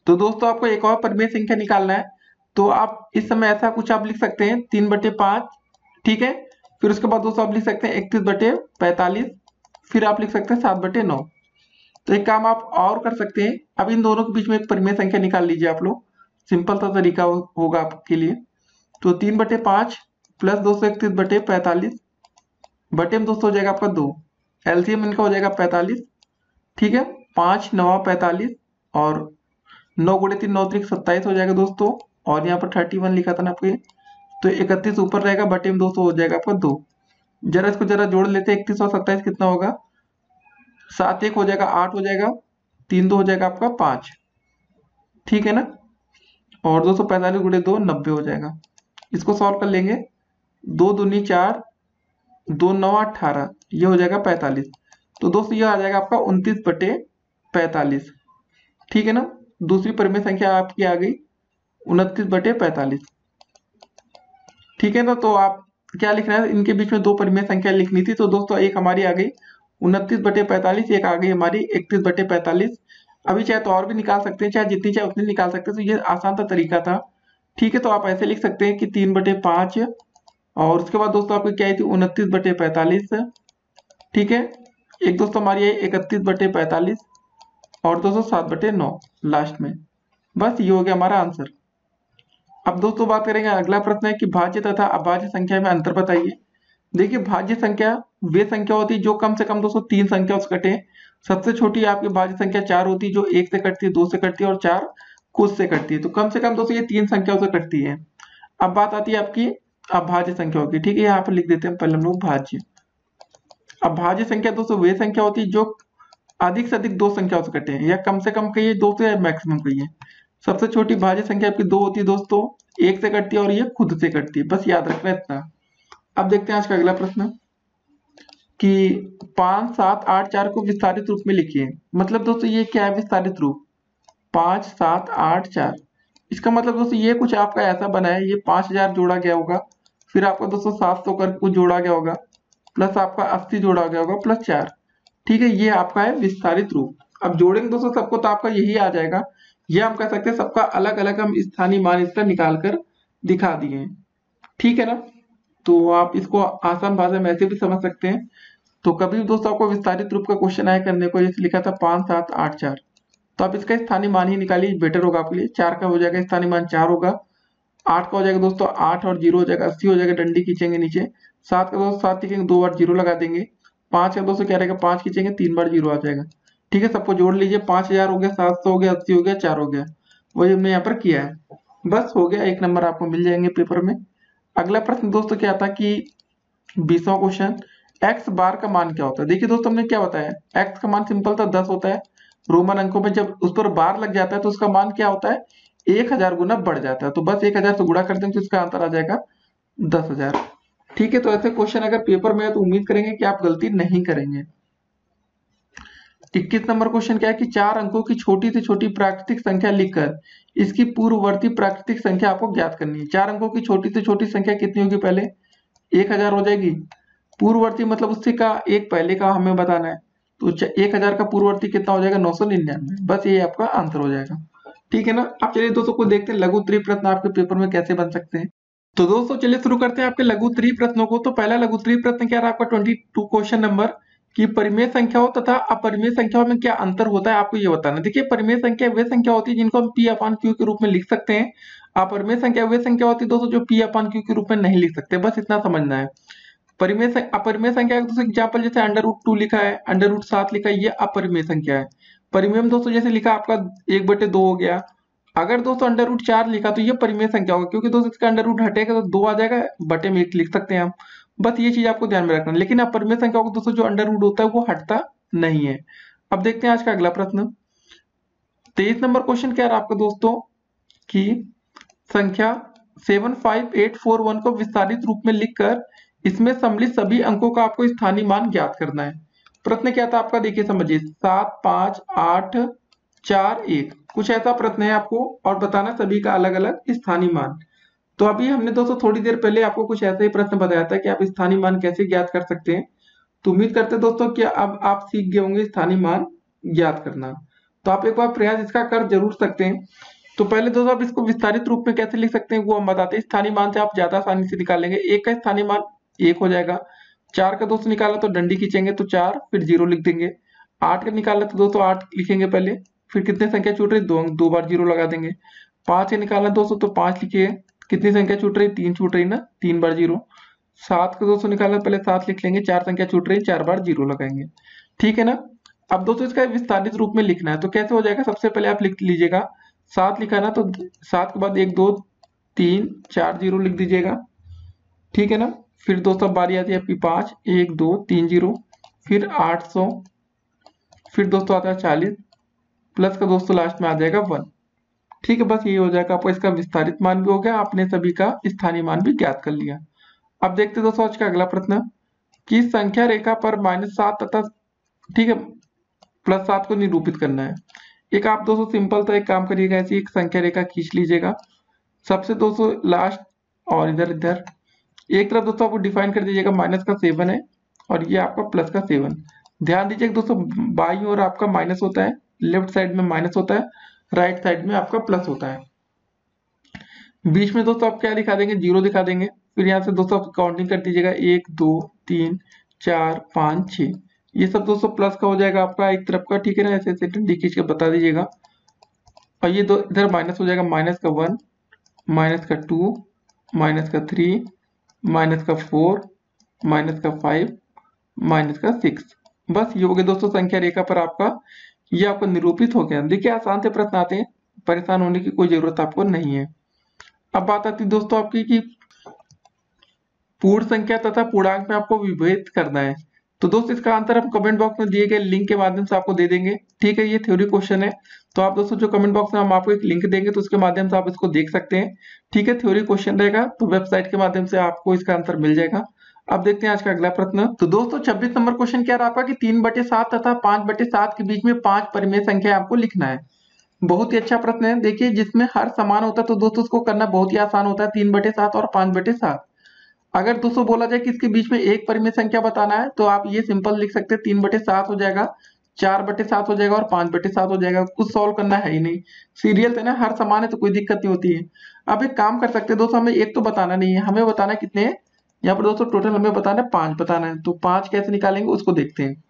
तो दोस्तों आपको एक और परिमेय संख्या निकालना है, तो आप इस समय ऐसा कुछ आप लिख सकते हैं 3/5, ठीक है। फिर उसके बाद दोस्तों आप लिख सकते हैं 31/45, फिर आप लिख सकते हैं 7/9। तो एक काम आप और कर सकते हैं, अब इन दोनों के बीच में एक परिमेय संख्या निकाल लीजिए आप लोग, सिंपल सा तरीका होगा आपके लिए। तो 3/5 प्लस 231/45 बटे में दोस्तों हो जाएगा आपका 2, एलसीएम इनका हो जाएगा 45, ठीक है। 5 9 45 और 9 × 3 9 3 27 हो जाएगा दोस्तों, और यहाँ पर 31 लिखा था ना आपके, तो 31 ऊपर रहेगा, बटे में दोस्तों हो जाएगा आपका 2। जरा इसको जरा जोड़ लेते हैं, 31 और 27 कितना होगा, 7 1 हो जाएगा 8 हो जाएगा, 3 2 हो जाएगा आपका 5, ठीक है ना। और 245 × 2 90 हो जाएगा। इसको सॉल्व कर लेंगे, 2 दूनी 4, 2 9 18, ये हो जाएगा 45। तो दोस्तों ये आ जाएगा आपका 29/45, ठीक है ना। दूसरी परिमेय संख्या आपकी आ गई 29/45, ठीक है ना। तो आप क्या लिखना है, इनके बीच में दो परिमेय संख्या लिखनी थी, तो दोस्तों एक हमारी आ गई 29/45, एक आ गई हमारी 31/45। अभी चाहे तो और भी निकाल सकते हैं, चाहे जितनी चाहे उतनी निकाल सकते हैं, तो ये आसान सा तरीका था, ठीक है। तो आप ऐसे लिख सकते हैं कि 3/5 और उसके बाद दोस्तों आपकी क्या आई थी 29/45, ठीक है, एक दोस्तों हमारी है 31/45 और दोस्तों 7/9 लास्ट में। बस ये हो गया हमारा आंसर। अब दोस्तों बात करेंगे, अगला प्रश्न है कि भाज्य तथा अभाज्य संख्या में अंतर बताइए। देखिए भाज्य संख्या वे संख्या होती है जो कम से कम दोस्तों 3 संख्या से कटे। सबसे छोटी आपकी भाज्य संख्या 4 होती है जो 1 से कटती है, 2 से कटती है और 4 खुद से कटती है। तो कम से कम दोस्तों ये 3 संख्याओं से कटती है। अब बात आती है आपकी अभाज्य संख्याओं की। ठीक है, यहाँ पर लिख देते हैं पहले हम लोग भाज्य। अभाज्य संख्या दोस्तों वे संख्या होती है जो अधिक से अधिक 2 संख्याओं से कटे हैं, या कम से कम कहिए 2 से, या मैक्सिमम कहिए। सबसे छोटी भाज्य संख्या आपकी 2 होती है दोस्तों, 1 से कटती है और ये खुद से कटती है। बस याद रखना इतना। अब देखते हैं आज का अगला प्रश्न कि 5, 7, 8, 4 को विस्तारित रूप में लिखिए। मतलब दोस्तों ये क्या है विस्तारित रूप? 5, 7, 8, 4। इसका मतलब दोस्तों ये कुछ आपका ऐसा बना है, ये 5000 जोड़ा गया होगा, फिर आपका दोस्तों 700 कर कुछ जोड़ा गया होगा, प्लस आपका 80 जोड़ा गया होगा, प्लस 4। ठीक है, ये आपका है विस्तारित रूप। अब जोड़ेंगे दोस्तों सबको तो आपका यही आ जाएगा। ये हम कह सकते हैं सबका अलग अलग हम स्थानीय मान इसका निकाल कर दिखा दिए हैं। ठीक है ना, तो आप इसको आसान भाषा में ऐसे भी समझ सकते हैं। तो कभी भी दोस्तों आपको विस्तारित रूप का क्वेश्चन आया करने को, जैसे लिखा था 5, 7, 8, 4, तो आप इसका स्थानीय मान ही निकालिए, बेटर होगा आपके लिए। 4 का हो जाएगा स्थानीय मान 4 होगा, 8 का हो जाएगा दोस्तों 8 और 0 हो जाएगा 80 हो जाएगा, डंडी खींचेंगे नीचे। 7 का दोस्तों 7 लिखेंगे, 2 बार 0 लगा देंगे। 5 का दोस्तों क्या रहेगा, 5 खींचेंगे, 3 बार 0 आ जाएगा। ठीक है, सबको जोड़ लीजिए, 5000 हो गया, 700 हो गया, 80 हो गया, 4 हो गया। वही हमने यहाँ पर किया है। बस हो गया, 1 नंबर आपको मिल जाएंगे पेपर में। अगला प्रश्न दोस्तों क्या था कि 20वां क्वेश्चन, एक्स बार का मान क्या होता है। देखिए दोस्तों हमने क्या बताया, एक्स का मान सिंपल था 10 होता है। रोमन अंकों में जब उस पर बार लग जाता है तो उसका मान क्या होता है, 1000 गुना बढ़ जाता है। तो बस 1000 से गुणा कर दें तो इसका आंसर आ जाएगा 10,000। ठीक है, तो ऐसे क्वेश्चन अगर पेपर में है तो उम्मीद करेंगे कि आप गलती नहीं करेंगे। 21 नंबर क्वेश्चन क्या है कि 4 अंकों की छोटी से छोटी प्राकृतिक संख्या लिखकर इसकी पूर्ववर्ती प्राकृतिक संख्या आपको ज्ञात करनी है। 4 अंकों की छोटी से छोटी संख्या कितनी होगी, पहले 1000 हो जाएगी। पूर्ववर्ती मतलब उससे का एक पहले का हमें बताना है, तो 1000 का पूर्ववर्ती कितना हो जाएगा, 999। बस ये आपका आंसर हो जाएगा। ठीक है ना। अब चलिए दोस्तों को देखते हैं लघु उत्तरीय प्रश्न आपके पेपर में कैसे बन सकते हैं। तो दोस्तों चलिए शुरू करते हैं आपके लघु उत्तरीय प्रश्नों को। तो पहला लघु उत्तरीय प्रश्न क्या रहा आपका 22 क्वेश्चन नंबर, कि परिमेय संख्याओं तथा अपरिमेय संख्याओं में क्या अंतर होता है आपको ये बताना। देखिए परिमेय संख्या वे संख्या होती है जिनको हम P/Q के रूप में लिख सकते हैं। अपरिमेय संख्या वे संख्या होती है दोस्तों जो P/Q के रूप में नहीं लिख सकते। बस इतना समझना है। अपरिमेय संख्या का दोस्तों एग्जाम्पल जैसे √2 लिखा है, √7 लिखा है, ये अपरिमेय संख्या है। परिमेय में दोस्तों जैसे लिखा आपका 1/2 हो गया। अगर दोस्तों √4 लिखा तो ये परिमेय संख्या होगा, क्योंकि दोस्तों इसका अंडर रूट हटेगा तो 2 आ जाएगा, बटे में 1 लिख सकते हैं हम। बस ये चीज आपको ध्यान में रखना। लेकिन अपरिमेय संख्या को दोस्तों जो अंडर रूट होता है वो हटता नहीं है। अब देखते हैं आज का अगला प्रश्न। 23 नंबर क्वेश्चन क्या है आपका दोस्तों कि संख्या 75841 को विस्तारित रूप में लिखकर इसमें सम्मिलित सभी अंकों का आपको स्थानीय मान ज्ञात करना है। प्रश्न क्या था आपका, देखिए समझिए, 7, 5, 8, 4, 1, कुछ ऐसा प्रश्न है आपको और बताना सभी का अलग अलग स्थानीय मान। तो अभी हमने दोस्तों थोड़ी देर पहले आपको कुछ ऐसे ही प्रश्न बताया था कि आप स्थानीय मान कैसे ज्ञात कर सकते हैं। तो उम्मीद करते हैं दोस्तों कि अब आप सीख गए होंगे स्थानीय मान ज्ञात करना। तो आप एक बार प्रयास इसका कर जरूर सकते हैं। तो पहले दोस्तों आप इसको विस्तारित रूप में कैसे लिख सकते हैं वो हम बताते हैं। स्थानीय मान से आप ज्यादा आसानी से निकाल लेंगे। 1 का स्थानीय मान 1 हो जाएगा। 4 का दोस्तों निकाला तो डंडी खींचेंगे तो 4, फिर 0 लिख देंगे। 8 का निकाला तो दोस्तों 8 लिखेंगे पहले, फिर कितनी संख्या छूट रही, 2 बार 0 लगा देंगे। 5 का निकाला दोस्तों तो 5 लिखिए, कितनी संख्या छूट रही, 3 छूट रही ना, 3 बार 0। 7 का दोस्तों निकाला पहले 7 लिख लेंगे, 4 संख्या छूट रही, 4 बार 0 लगाएंगे। ठीक है ना। अब दोस्तों इसका विस्तारित रूप में लिखना है तो कैसे हो जाएगा, सबसे पहले आप लिख लीजिएगा 7 लिखा ना तो 7 के बाद 1, 2, 3, 4 0 लिख दीजिएगा। ठीक है ना। फिर दोस्तों बारी आती है आपकी 5, 1, 2, 3 0, फिर 800, फिर दोस्तों आता है 40, प्लस का दोस्तों लास्ट में आ जाएगा 1। ठीक है, बस ये हो जाएगा। आपको इसका विस्तारित मान भी हो गया, आपने सभी का स्थानीय मान भी ज्ञात कर लिया। अब देखते हैं दोस्तों आज का अगला प्रश्न कि संख्या रेखा पर -7 तथा ठीक है +7 को निरूपित करना है। एक आप दोस्तों सिंपल सा एक काम करिएगा, ऐसी एक संख्या रेखा खींच लीजिएगा। सबसे दोस्तों लास्ट और इधर इधर एक तरफ दोस्तों आपको डिफाइन कर दीजिएगा -7 है और ये आपका +7। ध्यान दीजिएगा दोस्तों बाईं ओर आपका माइनस होता है, लेफ्ट साइड में माइनस होता है, राइट साइड में आपका प्लस होता है। बीच में दोस्तों आप क्या दिखा देंगे, 0 दिखा देंगे। फिर यहाँ से दोस्तों आप काउंटिंग कर दीजिएगा 1, 2, 3, 4, 5, 6। ये सब दोस्तों प्लस का हो जाएगा आपका एक तरफ का, ठीक है ना, ऐसे ऐसे डंडी खींच के बता दीजिएगा। और ये दो इधर माइनस हो जाएगा, माइनस का 1, माइनस का 2, माइनस का 3, माइनस का 4, माइनस का 5, माइनस का 6। बस ये हो गया दोस्तों संख्या रेखा पर आपका, ये आपका निरूपित हो गया। देखिए आसान से प्रश्न आते हैं, परेशान होने की कोई जरूरत आपको नहीं है। अब बात आती है दोस्तों आपकी कि पूर्ण संख्या तथा पूर्णांक में आपको विभेद करना है। तो दोस्त इसका आंसर हम कमेंट बॉक्स में दिए गए लिंक के माध्यम से आपको दे देंगे, ठीक है। ये थ्योरी क्वेश्चन है, तो आप दोस्तों जो कमेंट बॉक्स में हम आपको एक लिंक देंगे तो उसके माध्यम से आप इसको देख सकते हैं, ठीक है। थ्योरी क्वेश्चन रहेगा तो वेबसाइट के माध्यम से आपको इसका आंसर मिल जाएगा। अब देखते हैं आज का अगला प्रश्न। तो दोस्तों 26 नंबर क्वेश्चन क्या रहा आपका कि 3/7 तथा 5/7 के बीच में 5 परिमेय संख्या आपको लिखना है। बहुत ही अच्छा प्रश्न है। देखिए जिसमें हर समान होता है तो दोस्तों उसको करना बहुत ही आसान होता है, 3/7 और 5/7। अगर दोस्तों बोला जाए कि इसके बीच में एक परिमेय संख्या बताना है तो आप ये सिंपल लिख सकते हैं, 3/7 हो जाएगा, 4/7 हो जाएगा और 5/7 हो जाएगा। कुछ सॉल्व करना है ही नहीं, सीरियल है ना, हर समान है तो कोई दिक्कत नहीं होती है। अब एक काम कर सकते हैं दोस्तों, हमें एक तो बताना नहीं है, हमें बताना है कितने हैं। यहाँ पर दोस्तों टोटल हमें बताना है 5 बताना है, तो 5 कैसे निकालेंगे उसको देखते हैं।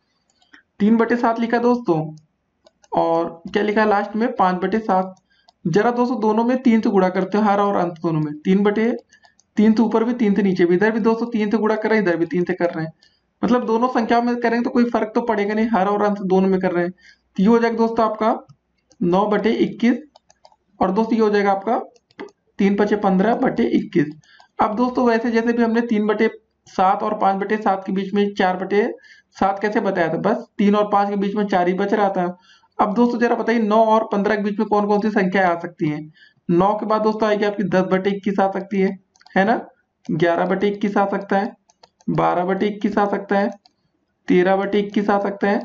3/7 लिखा दोस्तों, और क्या लिखा है लास्ट में 5/7। जरा दोस्तों दोनों में 3 से गुणा करते हो, हर और अंत दोनों में। 3 से ऊपर भी 3 से नीचे भी, इधर भी दोस्तों 3 से गुणा कर रहे हैं, इधर भी 3 से कर रहे हैं। मतलब दोनों संख्याओं में करेंगे तो कोई फर्क तो पड़ेगा नहीं, हर और अंश दोनों में कर रहे हैं। तो ये हो जाएगा दोस्तों आपका 9/21, और दोस्तों ये हो जाएगा आपका 3×5 = 15/21। अब दोस्तों वैसे जैसे भी हमने 3/7 और 5/7 के बीच में 4/7 कैसे बताया था, बस 3 और 5 के बीच में 4 ही बच रहा था। अब दोस्तों जरा बताइए 9 और 15 के बीच में कौन कौन सी संख्या आ सकती है। 9 के बाद दोस्तों आएगी आपकी 10/21 आ सकती है ना, 11/21 आ सकता है, 12/21 आ सकता है, 13/21 आ सकता है,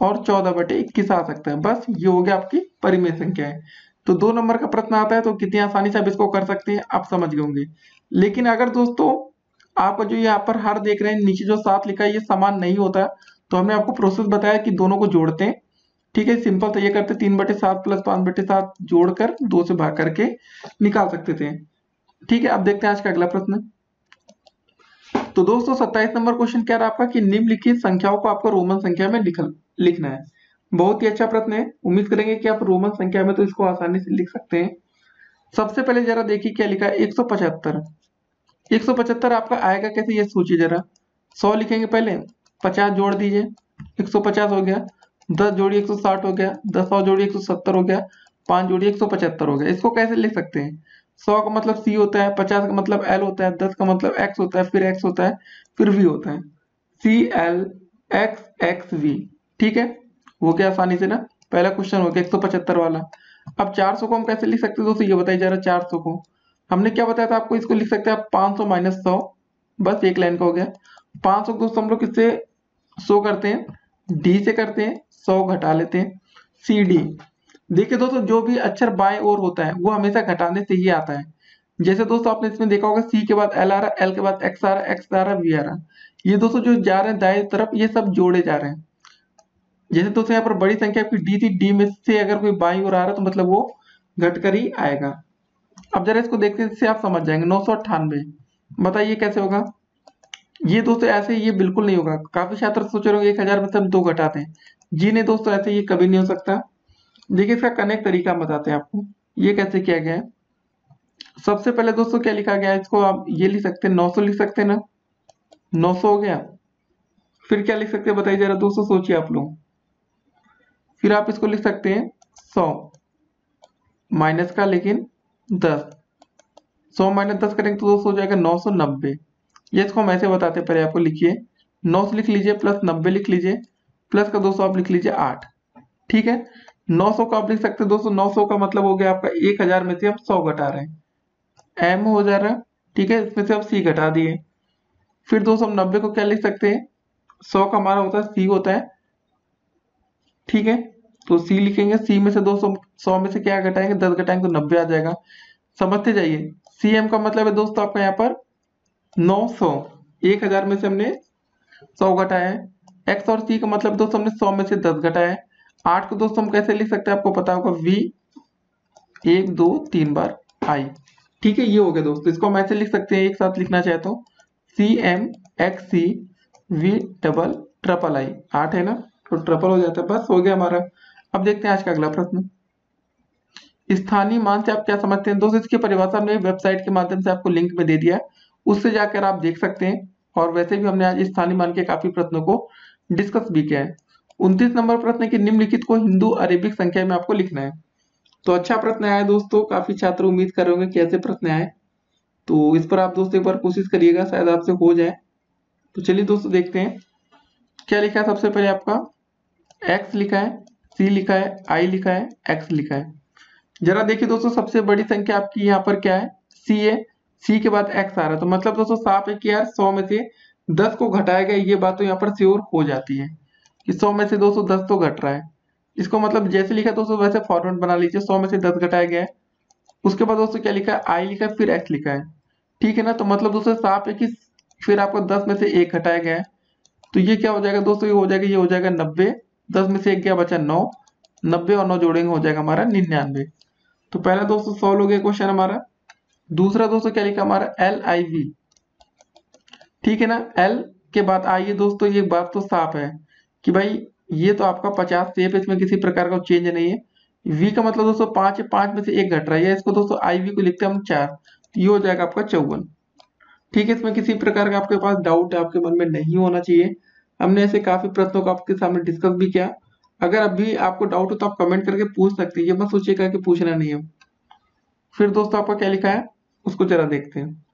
और 14/21 आ सकता है। बस ये हो गया आपकी परिमेय संख्या है। तो 2 नंबर का प्रश्न आता है तो कितनी आसानी से आप इसको कर सकते हैं, आप समझ गए होंगे। लेकिन अगर दोस्तों आपका जो यहाँ पर हर देख रहे हैं, नीचे जो 7 लिखा है ये समान नहीं होता, तो हमने आपको प्रोसेस बताया कि दोनों को जोड़ते हैं, ठीक है। सिंपल तो ये करते 3/7 प्लस 5/7 जोड़कर 2 से भाग करके निकाल सकते थे, ठीक है। अब देखते हैं आज का अगला प्रश्न। तो दोस्तों 27 नंबर क्वेश्चन क्या रहा आपका कि निम्नलिखित संख्याओं को आपको रोमन संख्या में लिखना है। बहुत ही अच्छा प्रश्न है, उम्मीद करेंगे कि आप रोमन संख्या में तो इसको आसानी से लिख सकते हैं। सबसे पहले जरा देखिए क्या लिखा है, 175। 175 आपका आएगा कैसे ये सोचिए जरा। 100 लिखेंगे पहले, 50 जोड़ दीजिए, 150 हो गया, 10 जोड़िए 160 हो गया, 10 और जोड़िए 170 हो गया, 5 जोड़िए 175 हो गया। इसको कैसे लिख सकते हैं, 100 का मतलब सी होता है, 50 का मतलब एल होता है, 10 का मतलब एक्स होता है, फिर एक्स होता है, फिर वी होता है, CL(x(V), ठीक है। हो गया आसानी से ना, पहला क्वेश्चन हो गया 175 वाला। अब 400 को हम कैसे लिख सकते हैं दोस्तों, ये बताइए जरा। 400 को हमने क्या बताया था आपको, इसको लिख सकते हैं आप 500 - 100, बस एक लाइन का हो गया। 500 दोस्तों हम लोग किससे शो करते हैं, डी से करते हैं, 100 घटा लेते हैं, CD। देखिए दोस्तों जो भी अक्षर बाएं ओर होता है वो हमेशा घटाने से ही आता है। जैसे दोस्तों आपने इसमें देखा होगा C के बाद L आ रहा है, L के बाद X आ रहा है, X आ रहा है, V आ रहा है। ये दोस्तों जो जा रहे हैं दाएं तरफ ये सब जोड़े जा रहे हैं। जैसे दोस्तों यहाँ पर बड़ी संख्या आपकी D थी, D में से अगर कोई बाईं ओर आ रहा है तो मतलब वो घटकर ही आएगा। अब जरा इसको देखते हैं, इससे आप समझ जाएंगे। 998, बताइए कैसे होगा। ये दोस्तों ऐसे ये बिल्कुल नहीं होगा। काफी छात्र सोच रहे होंगे 1000 में से हम 2 घटाते हैं, जी नहीं दोस्तों, ऐसे ये कभी नहीं हो सकता। देखिए इसका कनेक्ट तरीका हम बताते हैं आपको, ये कैसे किया गया है। सबसे पहले दोस्तों क्या लिखा गया है, इसको आप ये लिख सकते हैं, 900 लिख सकते हैं ना, 900 हो गया। फिर क्या लिख सकते हैं बताइए जरा दोस्तों, सोचिए आप लोग। फिर आप इसको लिख सकते हैं 100 माइनस का लेकिन 10, 100 - 10 करेंगे तो दोस्तों हो जाएगा 990। ये इसको हम ऐसे बताते हैं, पहले आपको लिखिए, 900 लिख लीजिए प्लस 90 लिख लीजिए, प्लस का दोस्तों आप लिख लीजिए 8, ठीक है। 900 का आप लिख सकते हैं दोस्तों, 900 का मतलब हो गया आपका 1000 में से हम 100 घटा रहे हैं, M हो जा रहा है, ठीक है। इसमें से आप C घटा दिए। फिर दोस्तों हम 90 को क्या लिख सकते हैं, 100 का हमारा होता है C होता है, ठीक है। तो C लिखेंगे, C में से 200, 100 में से क्या घटाएंगे, 10 घटाएंगे तो 90 आ जाएगा। समझते जाइए, CM का मतलब है दोस्तों आपका यहाँ पर 900, 1000 में से हमने 100 घटाया है। X और C का मतलब दोस्तों हमने 100 में से 10 घटाया है। 8 को दोस्तों हम कैसे लिख सकते हैं, आपको पता होगा, V 1 2 3 बार I, ठीक है। ये हो गया दोस्तों, इसको हम ऐसे लिख सकते हैं, एक साथ लिखना चाहे तो CM XC V triple I 8 है ना, तो ट्रिपल हो जाता है। बस हो गया हमारा। अब देखते हैं आज का अगला प्रश्न। स्थानीय मान से आप क्या समझते हैं दोस्तों? इसकी परिभाषा हमने वेबसाइट के माध्यम से आपको लिंक में दे दिया है, उससे जाकर आप देख सकते हैं। और वैसे भी हमने आज स्थानीय मान के काफी प्रश्नों को डिस्कस भी किया है। 29 नंबर प्रश्न है कि निम्नलिखित को हिंदू अरेबिक संख्या में आपको लिखना है। तो अच्छा प्रश्न आया है दोस्तों, काफी छात्र उम्मीद कर रहे होंगे कि ऐसे प्रश्न आए, तो इस पर आप दोस्तों एक बार कोशिश करिएगा, शायद आपसे हो जाए। तो चलिए दोस्तों देखते हैं क्या लिखा है। सबसे पहले आपका x लिखा है, c लिखा है, i लिखा है, x लिखा है। जरा देखिए दोस्तों, सबसे बड़ी संख्या आपकी यहाँ पर क्या है? c है। c के बाद x आ रहा है, तो मतलब दोस्तों साफ है कि यार 100 में से 10 को घटाया गया, ये बात तो यहाँ पर श्योर हो जाती है कि 100 में से दोस्तों 10 तो घट रहा है। इसको मतलब जैसे लिखा दोस्तों वैसे फॉर्मेट बना लीजिए, 100 में से 10 घटाया गया है। उसके बाद दोस्तों क्या लिखा है? i लिखा है, फिर x लिखा है। ठीक है ना, तो मतलब दोस्तों साफ है कि फिर आपको 10 में से 1 घटाया गया है, तो ये क्या हो जाएगा दोस्तों? ये हो जाएगा 90। 10 में से 1 गया, बचा 9। 90 और 9 जोड़ेंगे हो जाएगा हमारा 99। तो पहला दोस्तों सॉल्व हो गया क्वेश्चन हमारा। दूसरा दोस्तों क्या लिखा हमारा? LIV। ठीक है ना, L के बाद आइए दोस्तों, ये बात तो साफ है कि भाई ये तो आपका 50 सेफ है, इसमें किसी प्रकार का चेंज नहीं है। V का मतलब दोस्तों 5 है, 5 में से 1 घट रहा है, इसको दोस्तों IV को लिखते हैं हम 4, ये हो जाएगा आपका 54। ठीक है, इसमें किसी प्रकार का आपके पास डाउट आपके मन में नहीं होना चाहिए। हमने ऐसे काफी प्रश्नों को आपके सामने डिस्कस भी किया। अगर अभी आपको डाउट हो तो आप कमेंट करके पूछ सकते हैं, ये मत सोचिएगा कि पूछना नहीं है। फिर दोस्तों आपका क्या लिखा है उसको जरा देखते हैं।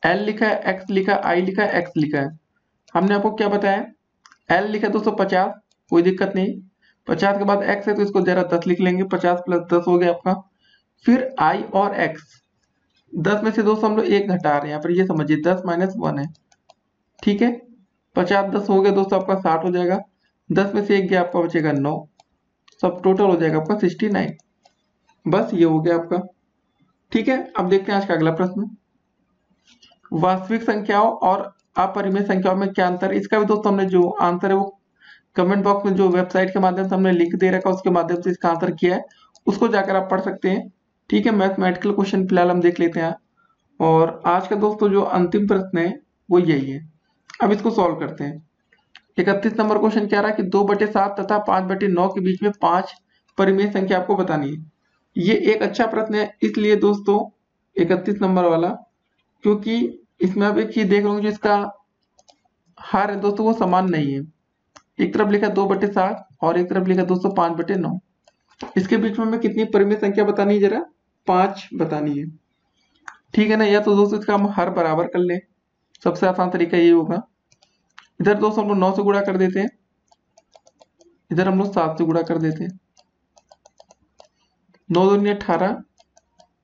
L लिखा है, X लिखा है, I लिखा है, X लिखा है। हमने आपको क्या बताया? L लिखा है दोस्तों 50, कोई दिक्कत नहीं। 50 के बाद X है तो इसको जरा 10 लिख लेंगे, 50 + 10 हो गया आपका। फिर I और X, 10 में से दोस्तों हम लोग 1 घटा रहे हैं यहाँ पर, ये समझिए 10 - 1 है। ठीक है, 50 10 हो गया दोस्तों आपका 60 हो जाएगा। 10 में से 1 गया, आपका बचेगा 9, सब टोटल हो जाएगा आपका 69। बस ये हो गया आपका। ठीक है, अब देखते हैं आज का अगला प्रश्न। वास्तविक संख्याओं और अपरिमेय संख्याओं में क्या अंतर है? इसका भी दोस्तों हमने जो आंसर है वो कमेंट बॉक्स में जो वेबसाइट के माध्यम से हमने लिंक दे रखा है उसके माध्यम से इसका आंसर किया है, उसको जाकर आप पढ़ सकते हैं। ठीक है, मैथमेटिकल क्वेश्चन फिलहाल हम देख लेते हैं। और आज का दोस्तों जो अंतिम प्रश्न है वो यही है। अब इसको सॉल्व करते हैं। 31 नंबर क्वेश्चन क्या रहा है कि 2/7 तथा 5/9 के बीच में 5 परिमेय संख्या आपको बतानी है। ये एक अच्छा प्रश्न है इसलिए दोस्तों 31 नंबर वाला, क्योंकि इसमें आप एक चीज देख रहे हो जो इसका हर है दोस्तों वो समान नहीं है। एक तरफ लिखा 2/7 और एक तरफ लिखा दोस्तों 5/9। इसके बीच में हमें कितनी परिमेय संख्या बतानी है? जरा 5 बतानी है। ठीक है ना, या तो दोस्तों इसका हम हर बराबर कर लें, सबसे आसान तरीका ये होगा। इधर दोस्तों हम लोग 9 से गुणा कर देते हैं, इधर हम लोग 7 से गुणा कर देते हैं। 9 दूनी 18,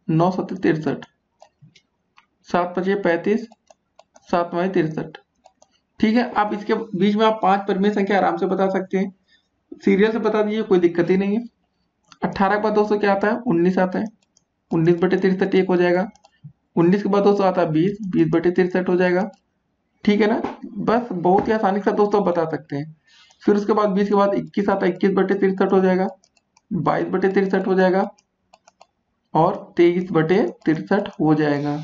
9 7 63, 7 5 35, 7 9 63। ठीक है, आप इसके बीच में आप 5 परिमेय संख्या आराम से बता सकते हैं, सीरियल से बता दीजिए, कोई दिक्कत ही नहीं है। 18 के बाद दोस्तों क्या आता है? 19 आता है, 19/63 एक हो जाएगा। 19 के बाद दोस्तों आता है 20, 20/63 हो जाएगा। ठीक है ना, बस बहुत ही आसानी से दोस्तों बता सकते हैं। फिर उसके बाद 20 के बाद 21 आता है, 21/63 हो जाएगा, 22/63 हो जाएगा और 23/63 हो जाएगा।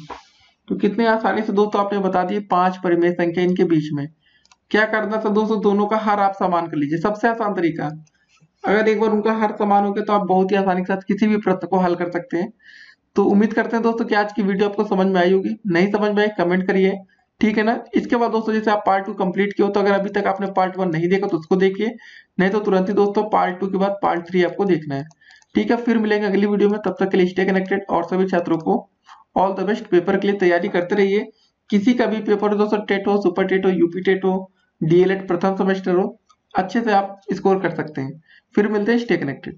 तो कितने आसानी से दोस्तों आपने बता दिए 5 परिमेय संख्या इनके बीच में। क्या करना था दोस्तों? दोनों का हर आप समान कर लीजिए, सबसे आसान तरीका। अगर एक बार उनका हर समान हो गया तो आप बहुत ही आसानी के साथ किसी भी प्रश्न को हल कर सकते हैं। तो उम्मीद करते हैं दोस्तों कि आज की वीडियो आपको समझ में आई होगी। नहीं समझ में आई कमेंट करिए, ठीक है ना। इसके बाद दोस्तों जैसे आप पार्ट 2 कंप्लीट किए हो, तो अगर अभी तक आपने पार्ट 1 नहीं देखा तो उसको देखिए, नहीं तो तुरंत ही दोस्तों पार्ट 2 के बाद पार्ट 3 आपको देखना है। ठीक है, फिर मिलेंगे अगली वीडियो में, तब तक के लिए स्टे कनेक्टेड और सभी छात्रों को ऑल द बेस्ट। पेपर के लिए तैयारी करते रहिए, किसी का भी पेपर हो दोस्तों, टेट हो, सुपर टेट हो, यूपी टेट हो, डीएलएड प्रथम सेमेस्टर हो, अच्छे से आप स्कोर कर सकते हैं। फिर मिलते हैं, स्टे कनेक्टेड।